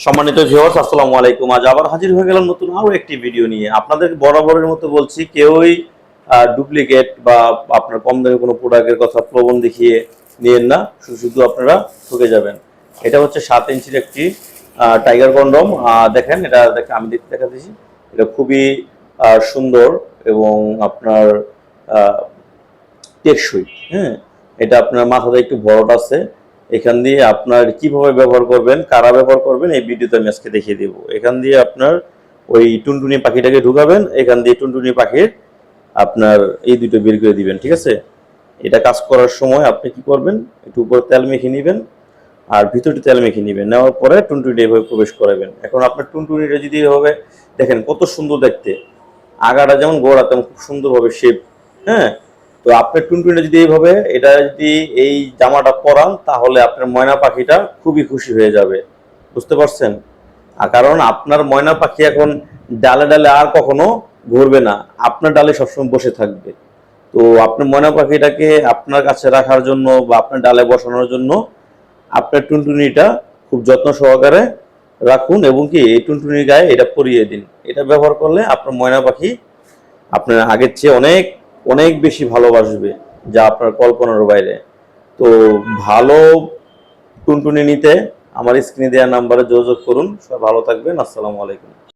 সম্মানিত ভিউয়ার্স, আসসালামু আলাইকুম। আজ আবার হাজির হয়ে গেলাম নতুন আরো একটি ভিডিও নিয়ে। আপনাদের বরাবরের মতো বলছি, কেউই ডুপ্লিকেট বা আপনার কম দামে কোনো প্রোডাক্টের কথা প্রলোভন দেখিয়ে নিয়েন না, শুধু শুধু আপনারা ঠকে যাবেন। এটা হচ্ছে 7 ইঞ্চির একটি টাইগার কন্ডম। দেখেন, এটা দেখেন, আমি দেখাতেছি। এটা খুবই সুন্দর এবং আপনার টেকসই। হ্যাঁ, এটা আপনার মাথাতে একটু বড়টা আছে। এখান দিয়ে আপনার কিভাবে ব্যবহার করবেন, কারা ব্যবহার করবেন, এই ভিডিওতে আমি আজকে দেখিয়ে দেব। এখান দিয়ে আপনার ওই টুনটুনি পাখিটাকে ঢুকাবেন, এখান দিয়ে টুনটুনি পাখির আপনার এই দুটো বের করে দিবেন, ঠিক আছে? এটা কাজ করার সময় আপনি কি করবেন, একটু উপরে তেল মেখে নেবেন আর ভিতরে তেল মেখে নেবেন। নেওয়ার পরে টুনটুনিটা এভাবে প্রবেশ করাবেন। এখন আপনার টুনটুনিটা যদি এভাবে দেখেন, কত সুন্দর দেখতে, আগাটা যেমন গোড়া তেমন খুব সুন্দরভাবে শেপ। হ্যাঁ, তো আপনার টুনটুনিটা যদি এইভাবে এটা যদি এই জামাটা পরান, তাহলে আপনার ময়না পাখিটা খুবই খুশি হয়ে যাবে। বুঝতে পারছেন? আর কারণ আপনার ময়না পাখি এখন ডালে ডালে আর কখনো ঘুরবে না, আপনার ডালে সবসময় বসে থাকবে। তো আপনার ময়না পাখিটাকে আপনার কাছে রাখার জন্য বা আপনার ডালে বসানোর জন্য আপনার টুনটুনিটা খুব যত্ন সহকারে রাখুন এবং কি এই টুনটুনির গায়ে এটা পরিয়ে দিন। এটা ব্যবহার করলে আপনার ময়না পাখি আপনার আগের চেয়ে অনেক অনেক বেশি ভালোবাসবে, যা আপনার কল্পনার বাইরে। তো ভালো টুনটুনি নিতে আমার স্ক্রিনে দেওয়া নাম্বারে যোগাযোগ করুন। সবাই ভালো থাকবেন। আসসালামু আলাইকুম।